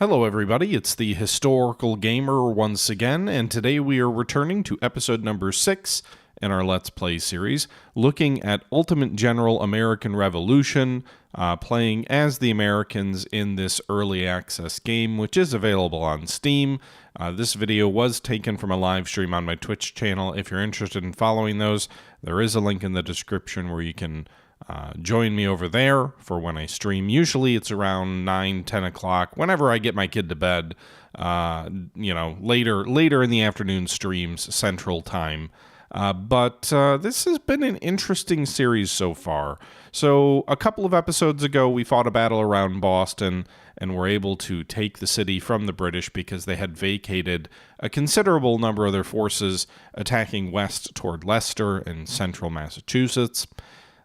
Hello everybody, it's the Historical Gamer once again, and today we are returning to episode number 6 in our Let's Play series, looking at Ultimate General American Revolution, playing as the Americans in this early access game, which is available on Steam. This video was taken from a live stream on my Twitch channel. If you're interested in following those, there is a link in the description where you can join me over there for when I stream. Usually it's around 9-10 o'clock, whenever I get my kid to bed, later in the afternoon streams, Central Time. But this has been an interesting series so far. So a couple of episodes ago, we fought a battle around Boston and were able to take the city from the British because they had vacated a considerable number of their forces attacking west toward Leicester and central Massachusetts.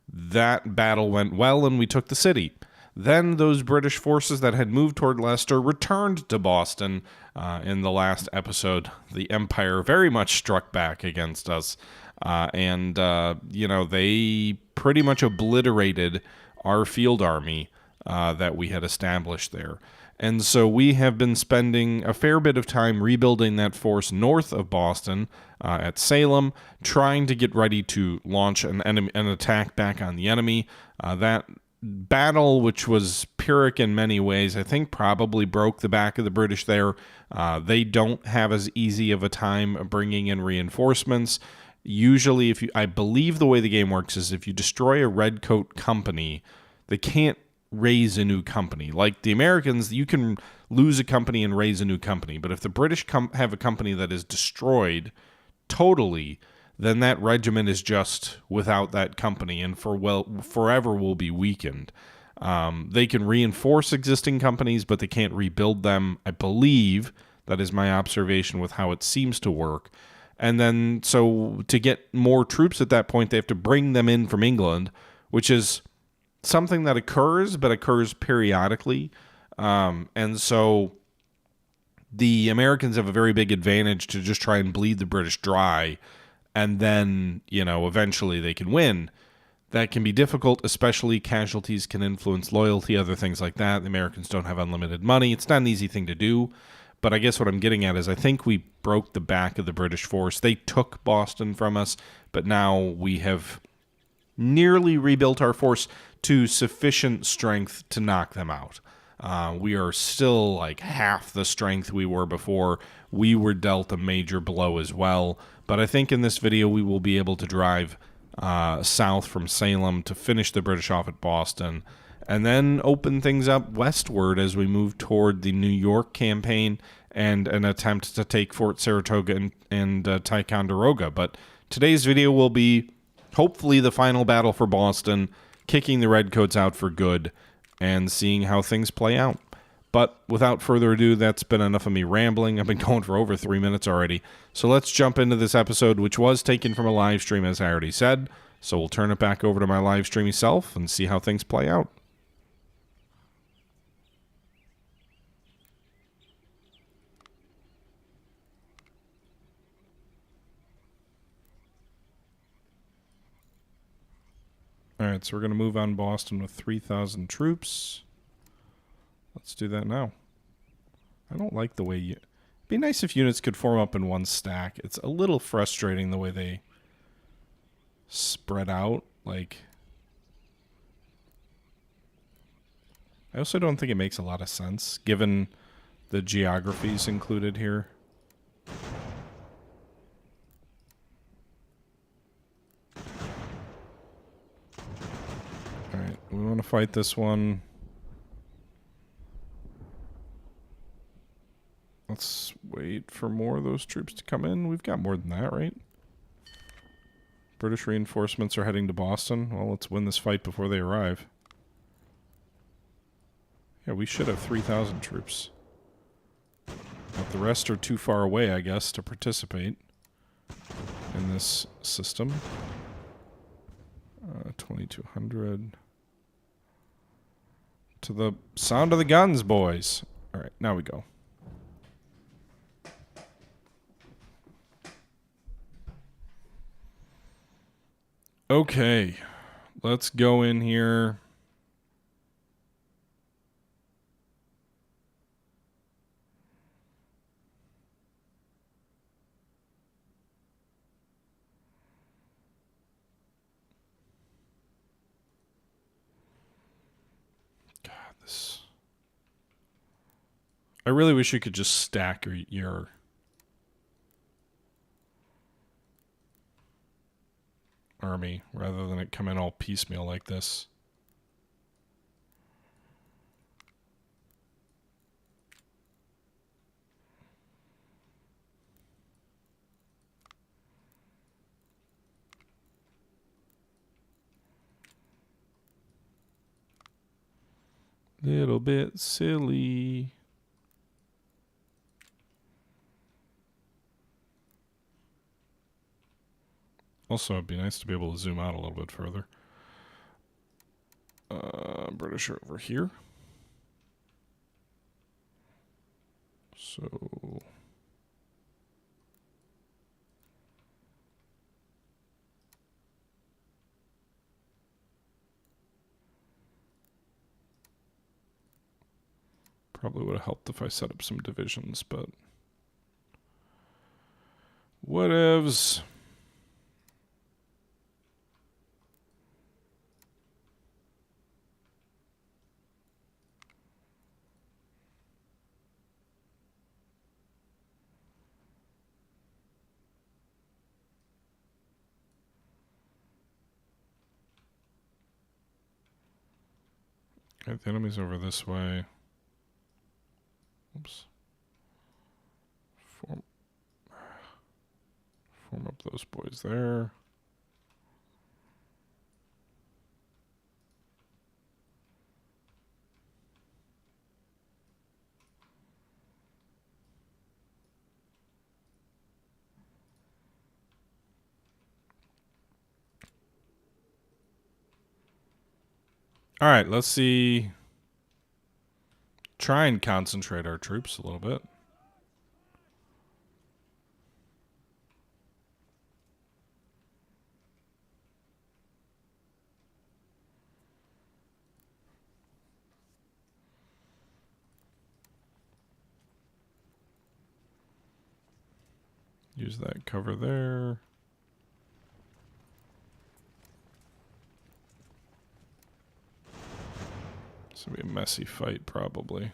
That battle went well and we took the city. Then those British forces that had moved toward Leicester returned to Boston. In the last episode, the Empire very much struck back against us. They pretty much obliterated our field army that we had established there. And so we have been spending a fair bit of time rebuilding that force north of Boston at Salem, trying to get ready to launch an attack back on the enemy. That battle, which was Pyrrhic in many ways, I think probably broke the back of the British there. They don't have as easy of a time bringing in reinforcements. Usually, I believe the way the game works is if you destroy a redcoat company, they can't raise a new company. Like the Americans, you can lose a company and raise a new company. But if the British have a company that is destroyed totally, then that regiment is just without that company and forever will be weakened. They can reinforce existing companies, but they can't rebuild them. I believe that is my observation with how it seems to work. And then, so to get more troops at that point, they have to bring them in from England, which is something that occurs, but occurs periodically. And so the Americans have a very big advantage to just try and bleed the British dry, and then, eventually they can win. That can be difficult, especially casualties can influence loyalty, other things like that. The Americans don't have unlimited money. It's not an easy thing to do. But I guess what I'm getting at is I think we broke the back of the British force. They took Boston from us, but now we have nearly rebuilt our force to sufficient strength to knock them out. We are still like half the strength we were before. We were dealt a major blow as well. But I think in this video we will be able to drive south from Salem to finish the British off at Boston, and then open things up westward as we move toward the New York campaign and an attempt to take Fort Saratoga and Ticonderoga. But today's video will be hopefully the final battle for Boston, kicking the Redcoats out for good, and seeing how things play out. But without further ado, that's been enough of me rambling. I've been going for over 3 minutes already. So let's jump into this episode, which was taken from a live stream, as I already said. So we'll turn it back over to my live streamy self and see how things play out. Alright, so we're going to move on Boston with 3,000 troops. Let's do that now. I don't like the way It'd be nice if units could form up in one stack. It's a little frustrating the way they spread out. Like, I also don't think it makes a lot of sense, given the geographies included here. Alright, we want to fight this one. Let's wait for more of those troops to come in. We've got more than that, right? British reinforcements are heading to Boston. Well, let's win this fight before they arrive. Yeah, we should have 3,000 troops. But the rest are too far away, I guess, to participate in this system. 2,200. To the sound of the guns, boys. All right, now we go. Okay, let's go in here. this. I really wish you could just stack your army rather than it come in all piecemeal like this. Little bit silly. Also, it'd be nice to be able to zoom out a little bit further. British are over here. So... probably would have helped if I set up some divisions, but... whatevs. Okay, the enemy's over this way. Oops. Form up those boys there. All right, let's see. Try and concentrate our troops a little bit. Use that cover there. It's going to be a messy fight, probably.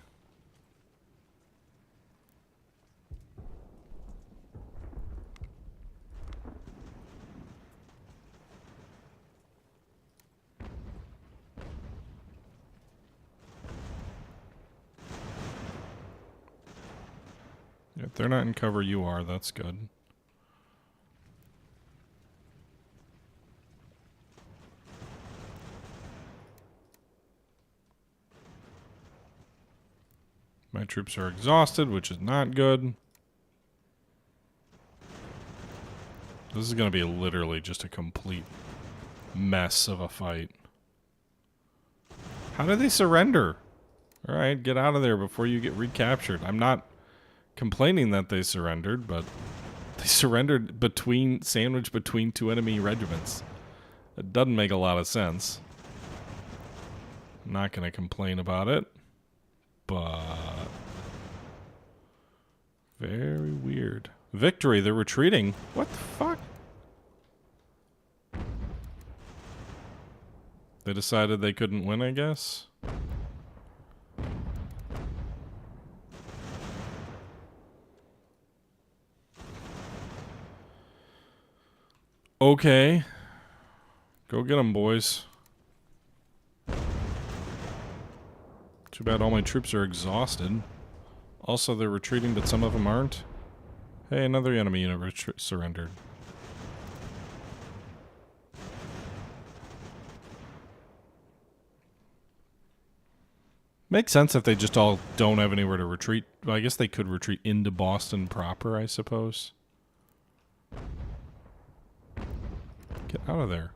If they're not in cover, you are. That's good. My troops are exhausted, which is not good. This is going to be literally just a complete mess of a fight. How did they surrender? All right, get out of there before you get recaptured. I'm not complaining that they surrendered, but they surrendered sandwiched between two enemy regiments. It doesn't make a lot of sense. I'm not going to complain about it, but very weird. Victory, they're retreating. What the fuck? They decided they couldn't win, I guess. Okay. Go get them, boys. Too bad all my troops are exhausted. Also, they're retreating, but some of them aren't. Hey, another enemy unit surrendered. Makes sense if they just all don't have anywhere to retreat. Well, I guess they could retreat into Boston proper, I suppose. Get out of there.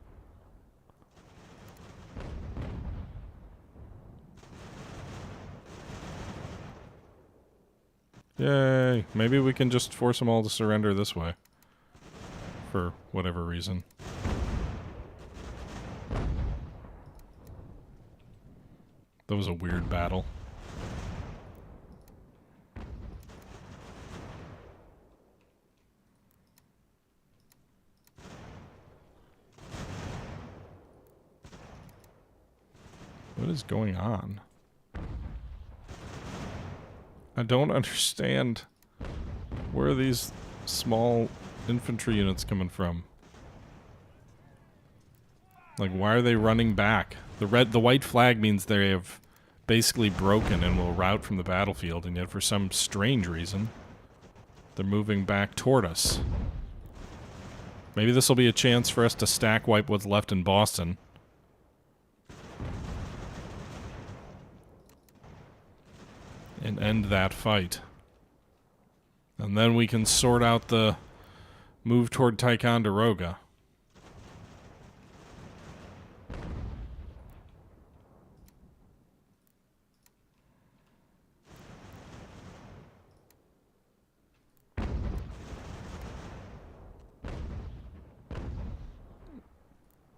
Yay. Maybe we can just force them all to surrender this way. For whatever reason. That was a weird battle. What is going on? I don't understand. Where are these small infantry units coming from? Like, why are they running back? The white flag means they have basically broken and will rout from the battlefield, and yet for some strange reason, they're moving back toward us. Maybe this will be a chance for us to stack wipe what's left in Boston. And end that fight. And then we can sort out the move toward Ticonderoga.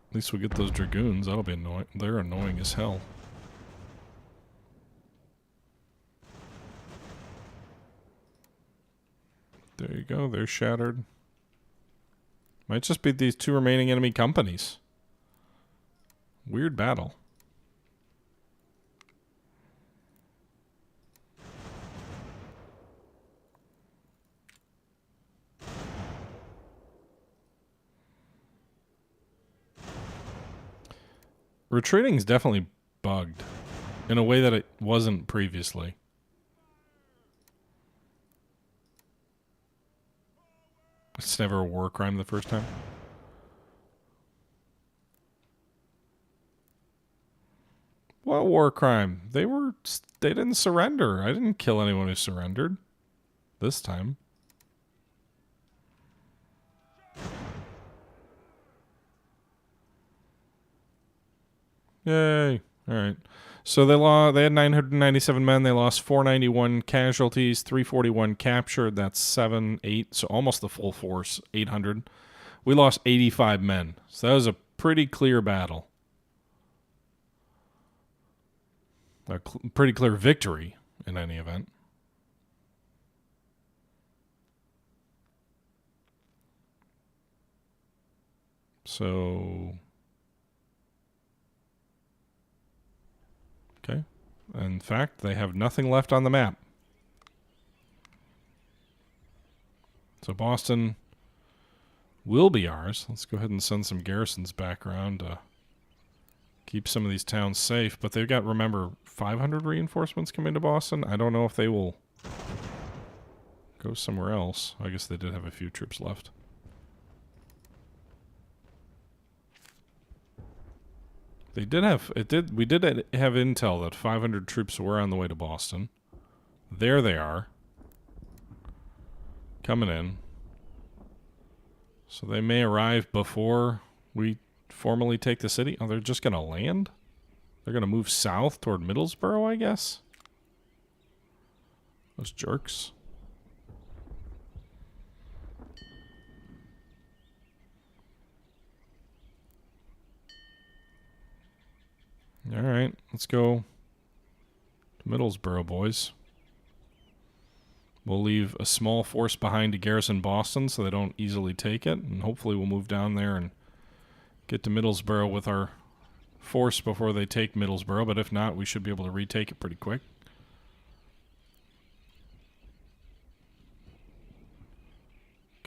At least we get those dragoons. That'll be annoying. They're annoying as hell. There you go. They're shattered. Might just be these two remaining enemy companies. Weird battle. Retreating is definitely bugged in a way that it wasn't previously. It's never a war crime the first time. What war crime? They didn't surrender. I didn't kill anyone who surrendered. This time. Yay. Alright. So they had 997 men. They lost 491 casualties, 341 captured. That's 7, 8. So almost the full force, 800. We lost 85 men. So that was a pretty clear battle. A pretty clear victory in any event. So... okay. In fact, they have nothing left on the map. So Boston will be ours. Let's go ahead and send some garrisons back around to keep some of these towns safe. But they've got, remember, 500 reinforcements coming to Boston. I don't know if they will go somewhere else. I guess they did have a few troops left. We did have intel that 500 troops were on the way to Boston. There they are. Coming in. So they may arrive before we formally take the city. Oh, they're just going to land? They're going to move south toward Middlesbrough, I guess? Those jerks. Alright, let's go to Middlesbrough, boys. We'll leave a small force behind to garrison Boston so they don't easily take it, and hopefully we'll move down there and get to Middlesbrough with our force before they take Middlesbrough, but if not, we should be able to retake it pretty quick.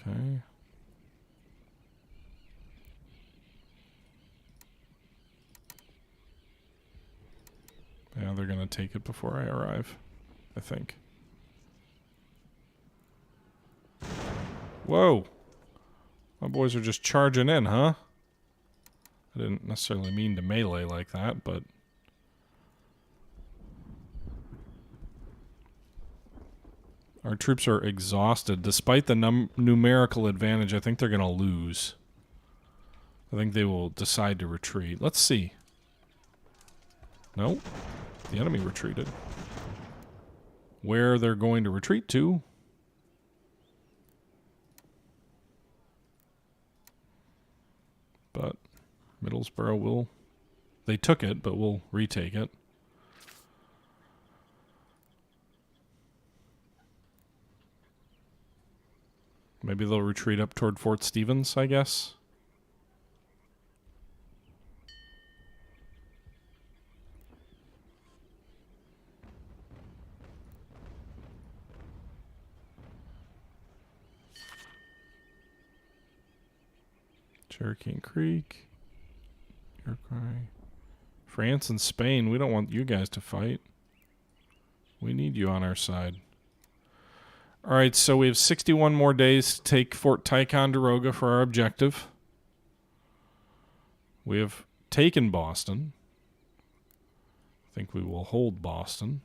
Okay. Yeah, they're going to take it before I arrive, I think. Whoa! My boys are just charging in, huh? I didn't necessarily mean to melee like that, but... our troops are exhausted. Despite the numerical advantage, I think they're going to lose. I think they will decide to retreat. Let's see. Nope. The enemy retreated. Where they're going to retreat to... but Middlesbrough will... they took it, but we'll retake it. Maybe they'll retreat up toward Fort Stevens, I guess. Cherokee Creek. Iroquois. France and Spain. We don't want you guys to fight. We need you on our side. All right, so we have 61 more days to take Fort Ticonderoga for our objective. We have taken Boston. I think we will hold Boston.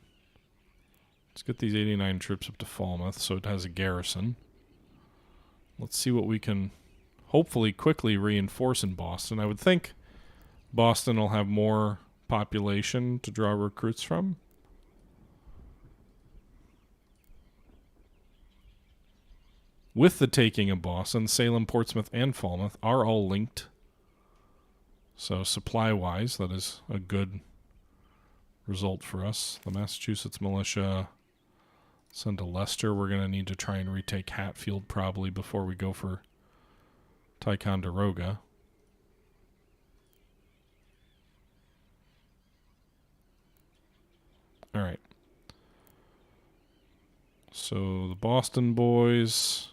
Let's get these 89 troops up to Falmouth so it has a garrison. Let's see what we can hopefully quickly reinforce in Boston. I would think Boston will have more population to draw recruits from. With the taking of Boston, Salem, Portsmouth, and Falmouth are all linked. So supply-wise, that is a good result for us. The Massachusetts militia send to Leicester. We're going to need to try and retake Hatfield probably before we go for Ticonderoga. All right. So the Boston boys...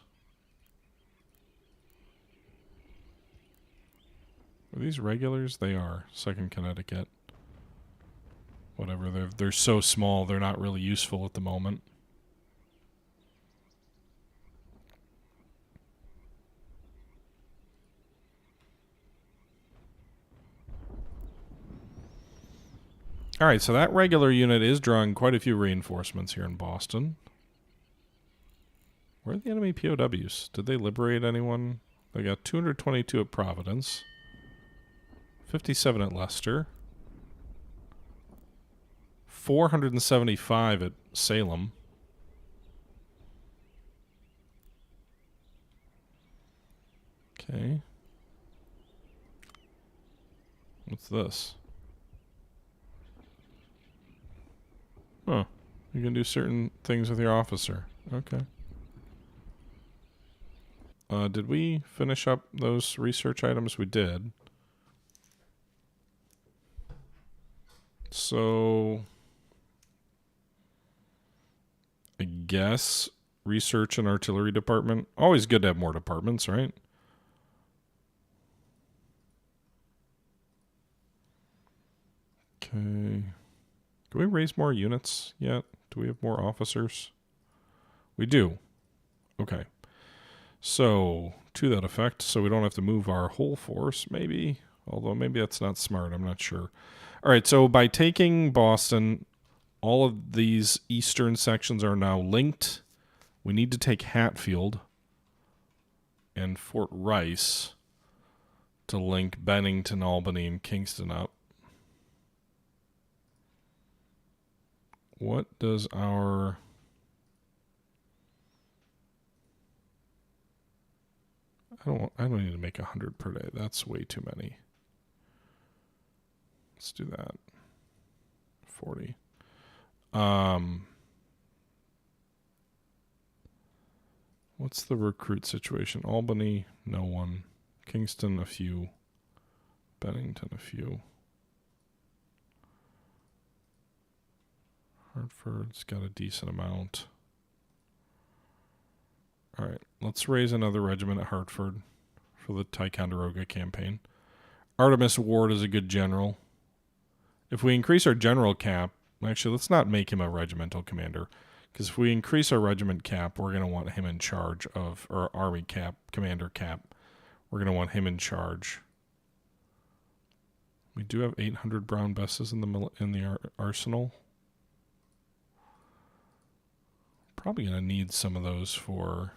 Are these regulars? They are. 2nd Connecticut. Whatever. They're so small, they're not really useful at the moment. All right, so that regular unit is drawing quite a few reinforcements here in Boston. Where are the enemy POWs? Did they liberate anyone? They got 222 at Providence. 57 at Leicester. 475 at Salem. Okay. What's this? Oh, you can do certain things with your officer. Okay. Did we finish up those research items? We did. So, I guess research and artillery department. Always good to have more departments, right? Okay. Can we raise more units yet? Do we have more officers? We do. Okay. So, to that effect, so we don't have to move our whole force, maybe. Although maybe that's not smart. I'm not sure. All right, so by taking Boston, all of these eastern sections are now linked. We need to take Hatfield and Fort Rice to link Bennington, Albany, and Kingston up. What does our... I don't need to make 100 per day. That's way too many. Let's do that. 40. What's the recruit situation? Albany, no one. Kingston, a few. Bennington, a few. Hartford's got a decent amount. All right, let's raise another regiment at Hartford for the Ticonderoga campaign. Artemus Ward is a good general. If we increase our general cap, actually, let's not make him a regimental commander, because if we increase our regiment cap, we're going to want him in charge of, or army cap, commander cap. We're going to want him in charge. We do have 800 brown besses in the arsenal. Probably going to need some of those for...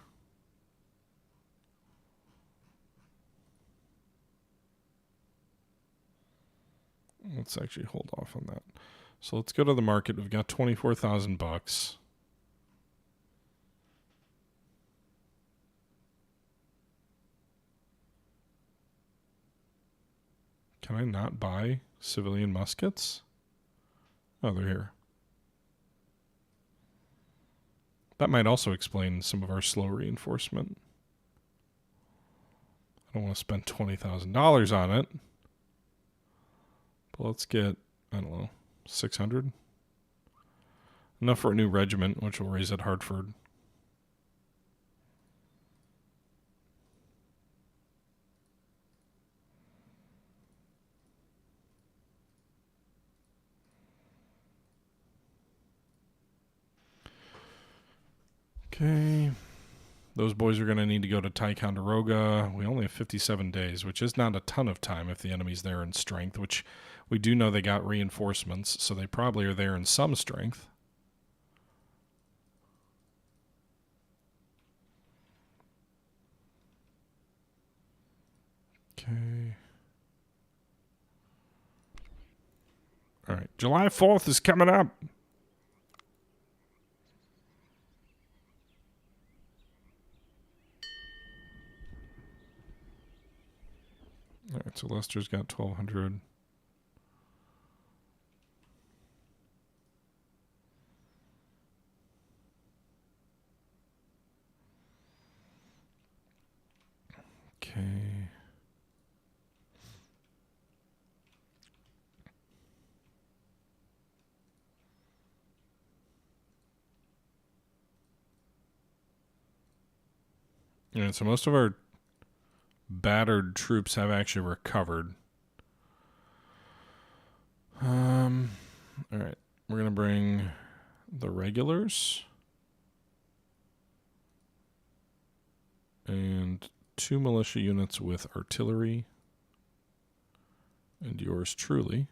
Let's actually hold off on that. So let's go to the market. We've got $24,000. Can I not buy civilian muskets? Oh, they're here. That might also explain some of our slow reinforcement. I don't want to spend $20,000 on it. But let's get, I don't know, 600? Enough for a new regiment, which we'll raise at Hartford. Okay. Those boys are going to need to go to Ticonderoga. We only have 57 days, which is not a ton of time if the enemy's there in strength, which we do know they got reinforcements, so they probably are there in some strength. Okay. All right. July 4th is coming up. All right, so Leicester's got 1,200. Okay. Yeah, so most of our battered troops have actually recovered. All right, we're going to bring the regulars and 2 militia units with artillery and yours truly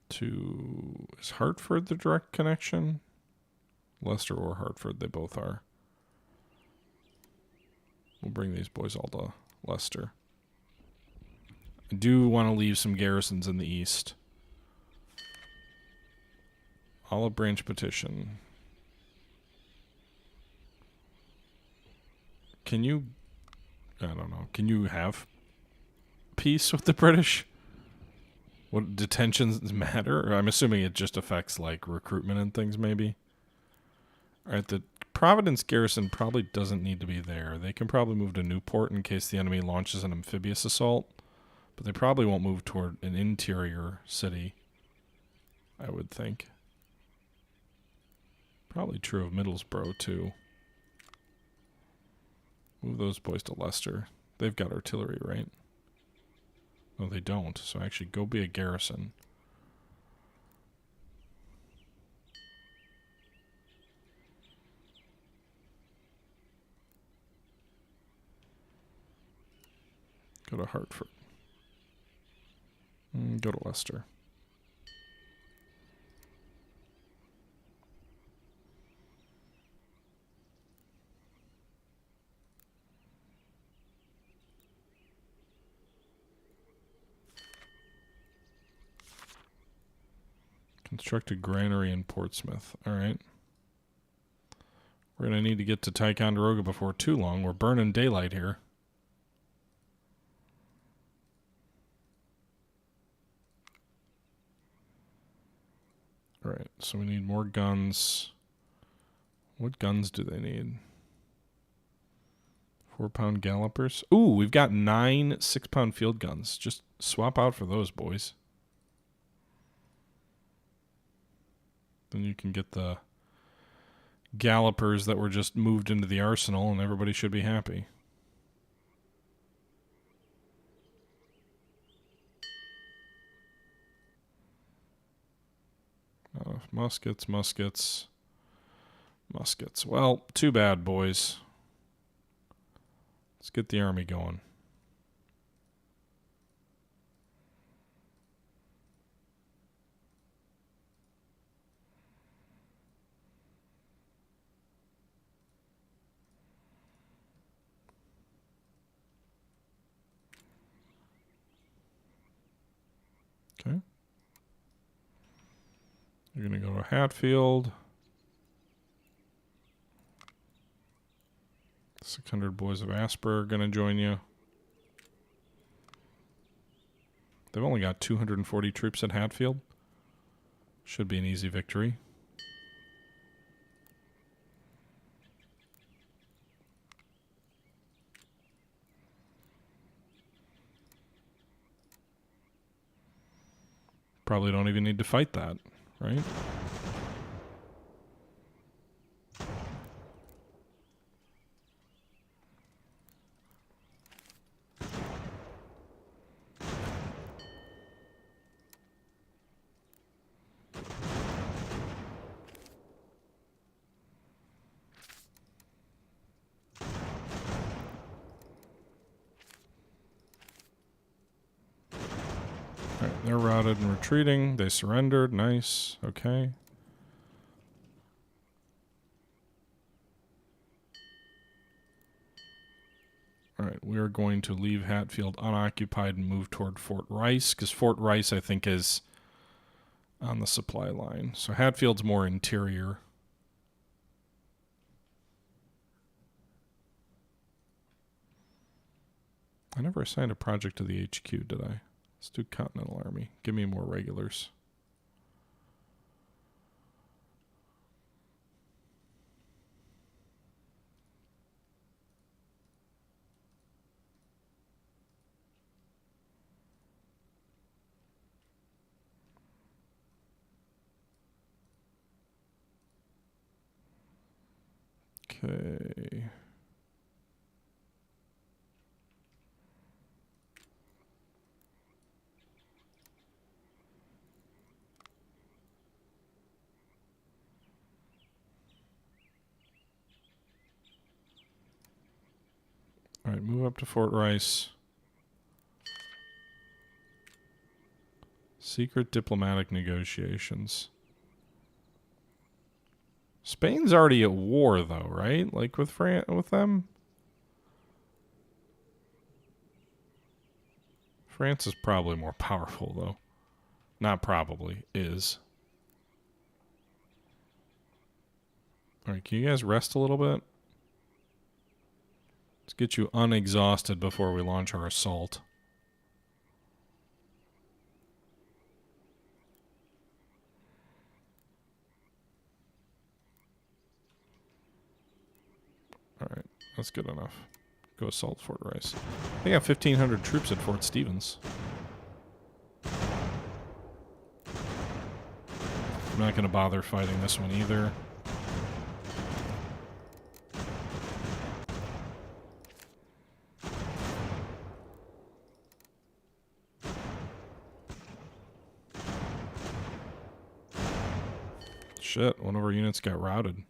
to... Is Hartford the direct connection? Leicester or Hartford, they both are. We'll bring these boys all to Leicester. I do want to leave some garrisons in the east. Olive Branch petition. Can you... I don't know. Can you have peace with the British? What, detentions matter? Or I'm assuming it just affects, like, recruitment and things, maybe. Alright, the Providence garrison probably doesn't need to be there. They can probably move to Newport in case the enemy launches an amphibious assault. But they probably won't move toward an interior city, I would think. Probably true of Middlesbrough, too. Move those boys to Leicester. They've got artillery, right? No, they don't. So actually, go be a garrison. Go to Hartford. Go to Leicester. Construct a granary in Portsmouth. All right. We're going to need to get to Ticonderoga before too long. We're burning daylight here. All right, so we need more guns. What guns do they need? 4-pound gallopers. Ooh, we've got 9 6-pound field guns. Just swap out for those, boys. Then you can get the gallopers that were just moved into the arsenal, and everybody should be happy. Muskets, muskets, muskets. Well, too bad, boys. Let's get the army going. Okay. You're going to go to Hatfield. 600 boys of Asper are going to join you. They've only got 240 troops at Hatfield. Should be an easy victory. Probably don't even need to fight that, right? They're routed and retreating. They surrendered. Nice. Okay. All right, we are going to leave Hatfield unoccupied and move toward Fort Rice, because Fort Rice, I think, is on the supply line. So Hatfield's more interior. I never assigned a project to the HQ, did I? Let's do Continental Army. Give me more regulars. Okay. All right, move up to Fort Rice. Secret diplomatic negotiations. Spain's already at war, though, right? Like with with them? France is probably more powerful, though. Not probably, is. All right, can you guys rest a little bit? Let's get you unexhausted before we launch our assault. All right, that's good enough. Go assault Fort Rice. They got 1,500 troops at Fort Stevens. I'm not going to bother fighting this one either. Shit, one of our units got routed.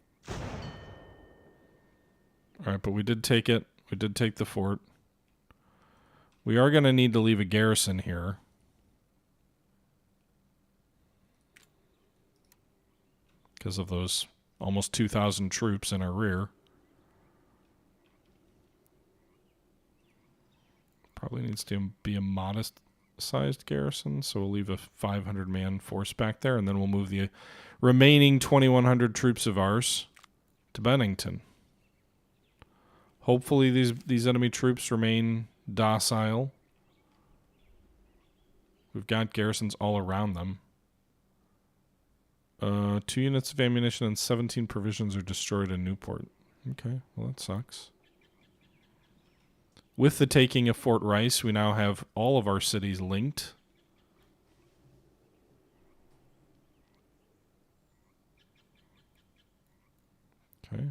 Alright, but we did take it. We did take the fort. We are going to need to leave a garrison here. Because of those almost 2,000 troops in our rear. Probably needs to be a modest-sized garrison, so we'll leave a 500-man force back there, and then we'll move the remaining 2,100 troops of ours to Bennington. Hopefully these enemy troops remain docile. We've got garrisons all around them. 2 units of ammunition and 17 provisions are destroyed in Newport. Okay, well that sucks. With the taking of Fort Rice, we now have all of our cities linked. Okay.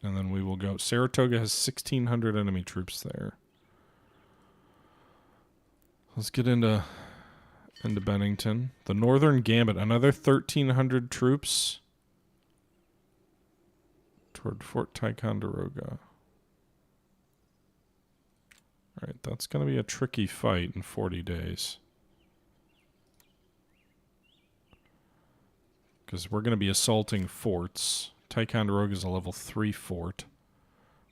And then we will go. Saratoga has 1,600 enemy troops there. Let's get into Bennington. The Northern Gambit, another 1,300 troops toward Fort Ticonderoga. All right, that's going to be a tricky fight in 40 days. Because we're going to be assaulting forts. Ticonderoga is a level 3 fort.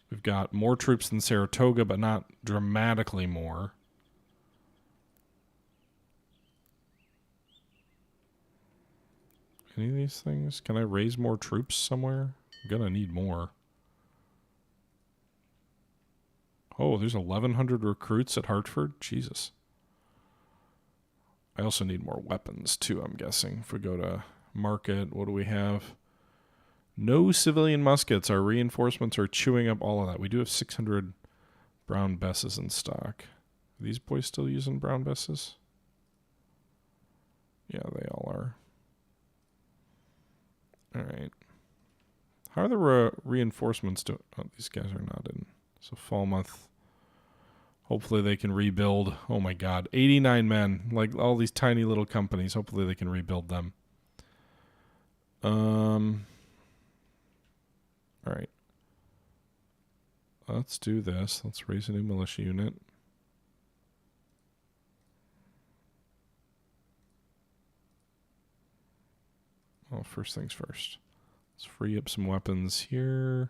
We've got more troops than Saratoga, but not dramatically more. Any of these things? Can I raise more troops somewhere? I'm gonna need more. Oh, there's 1,100 recruits at Hartford? Jesus. I also need more weapons, too, I'm guessing. If we go to market, what do we have? No civilian muskets. Our reinforcements are chewing up all of that. We do have 600 brown besses in stock. Are these boys still using brown besses? Yeah, they all are. All right. How are the reinforcements doing? Oh, these guys are not in. So Falmouth. Hopefully they can rebuild. Oh my God. 89 men. Like all these tiny little companies. Hopefully they can rebuild them. All right. Let's do this. Let's raise a new militia unit. Well, first things first. Let's free up some weapons here.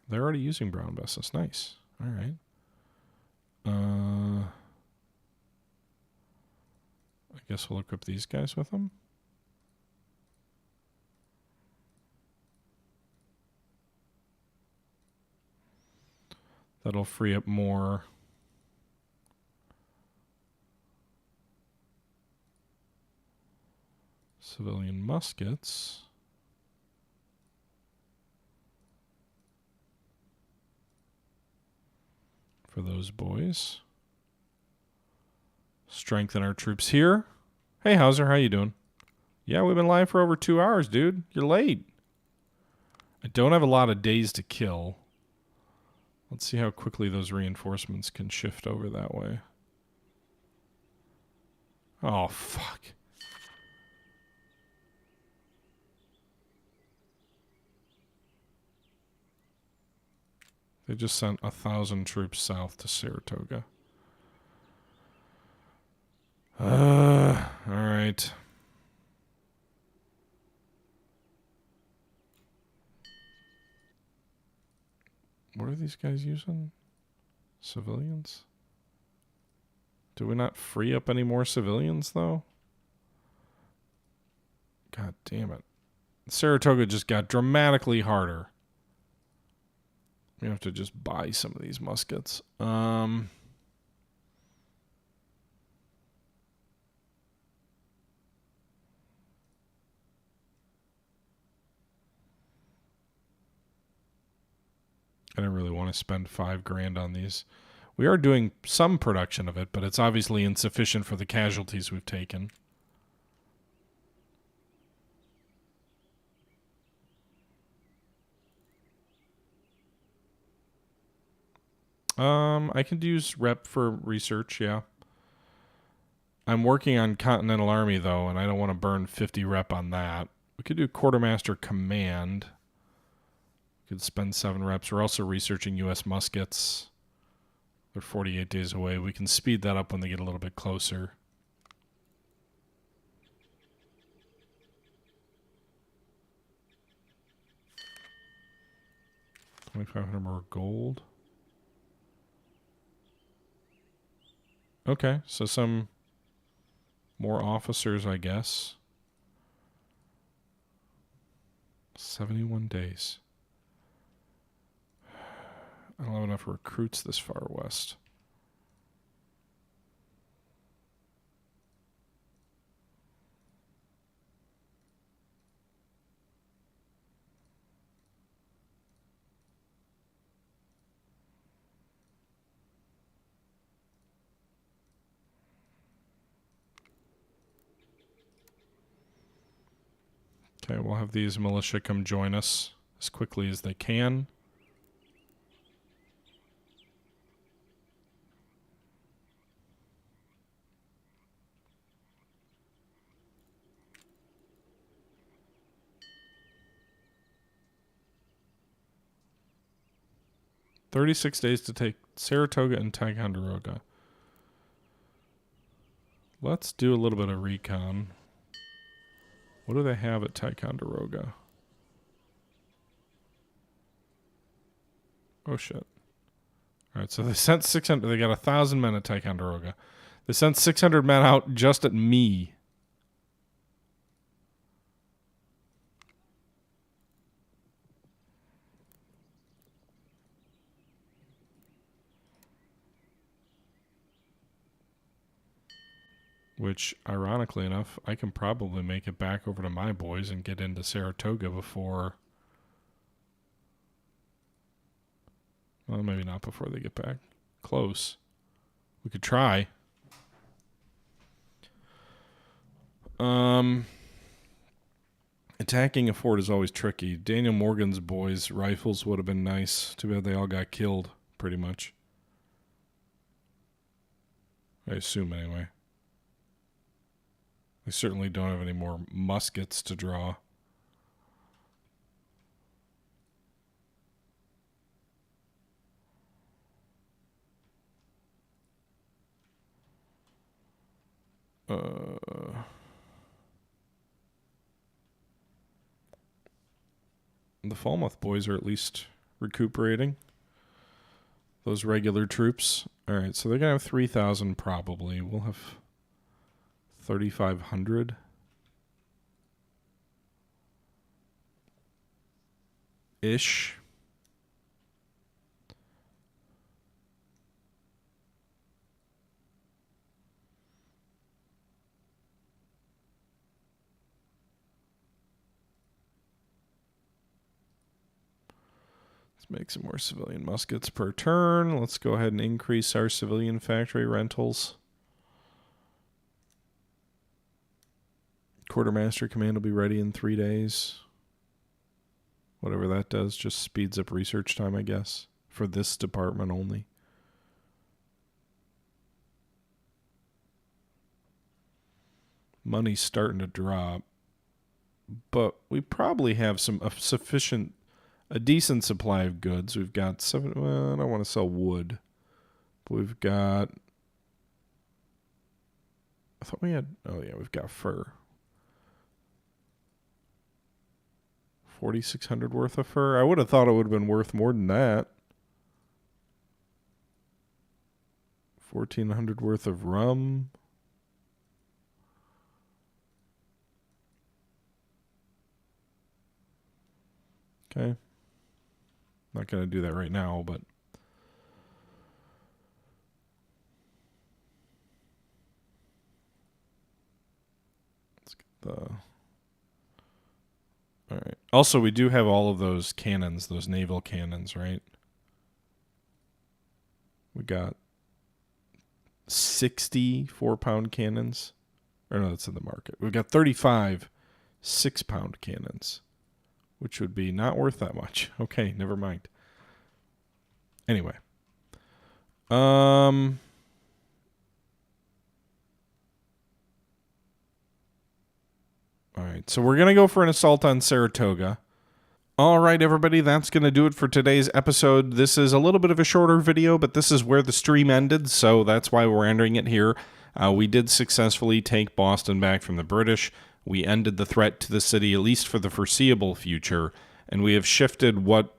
They're already using brown vessels. Nice. All right. I guess we'll equip these guys with them. That'll free up more civilian muskets. For those boys. Strengthen our troops here. Hey, Hauser, how you doing? Yeah, we've been live for over 2 hours, dude. You're late. I don't have a lot of days to kill. Let's see how quickly those reinforcements can shift over that way. Oh, fuck. They just sent 1,000 troops south to Saratoga. Alright. What are these guys using? Civilians? Do we not free up any more civilians, though? God damn it. Saratoga just got dramatically harder. We have to just buy some of these muskets. I don't really want to spend $5,000 on these. We are doing some production of it, but it's obviously insufficient for the casualties we've taken. I could use rep for research, yeah. I'm working on Continental Army, though, and I don't want to burn 50 rep on that. We could do Quartermaster Command. We could spend 7 reps. We're also researching U.S. muskets. They're 48 days away. We can speed that up when they get a little bit closer. $2,500 more gold. Okay, so some more officers, I guess. 71 days. I don't have enough recruits this far west. Okay, we'll have these militia come join us as quickly as they can. $36 days to take Saratoga and Ticonderoga. Let's do a little bit of recon. What do they have at Ticonderoga? Oh, shit. All right, so they sent 600. They got 1,000 men at Ticonderoga. They sent 600 men out just at me. Which, ironically enough, I can probably make it back over to my boys and get into Saratoga before... Well, maybe not before they get back. Close. We could try. Attacking a fort is always tricky. Daniel Morgan's boys' rifles would have been nice. Too bad they all got killed, pretty much. I assume, anyway. I certainly don't have any more muskets to draw. The Falmouth boys are at least recuperating. Those regular troops. All right, so they're going to have 3,000 probably. We'll have 3,500. Ish. Make some more civilian muskets per turn. Let's go ahead and increase our civilian factory rentals. Quartermaster command will be ready in 3 days. Whatever that does, just speeds up research time, I guess, for this department only. Money's starting to drop, but we probably have a decent supply of goods. We've got well, I don't want to sell wood, but we've got, I thought we had, oh yeah, we've got fur. 4,600 worth of fur. I would have thought it would have been worth more than that. 1,400 worth of rum. Okay. Not going to do that right now, but let's get the... All right. Also, we do have all of those cannons, those naval cannons, right? We got 60 4-pound cannons. Or no, that's in the market. We've got 35 6-pound cannons, which would be not worth that much. Okay, never mind. Anyway. All right, so we're going to go for an assault on Saratoga. All right, everybody, that's going to do it for today's episode. This is a little bit of a shorter video, but this is where the stream ended, so that's why we're ending it here. We did successfully take Boston back from the British. We ended the threat to the city, at least for the foreseeable future, and we have shifted what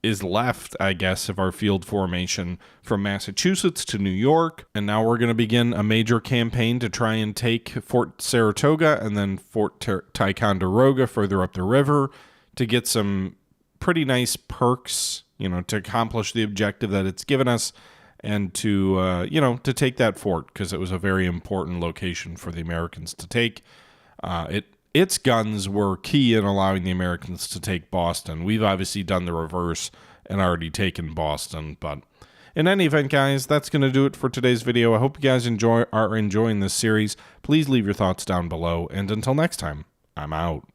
is left, I guess, of our field formation from Massachusetts to New York, and now we're going to begin a major campaign to try and take Fort Saratoga and then Fort Ticonderoga further up the river to get some pretty nice perks, to accomplish the objective that it's given us, and to, to take that fort, because it was a very important location for the Americans to take. Its guns were key in allowing the Americans to take Boston. We've obviously done the reverse and already taken Boston, but in any event, guys, that's going to do it for today's video. I hope you guys are enjoying this series. Please leave your thoughts down below, and until next time, I'm out.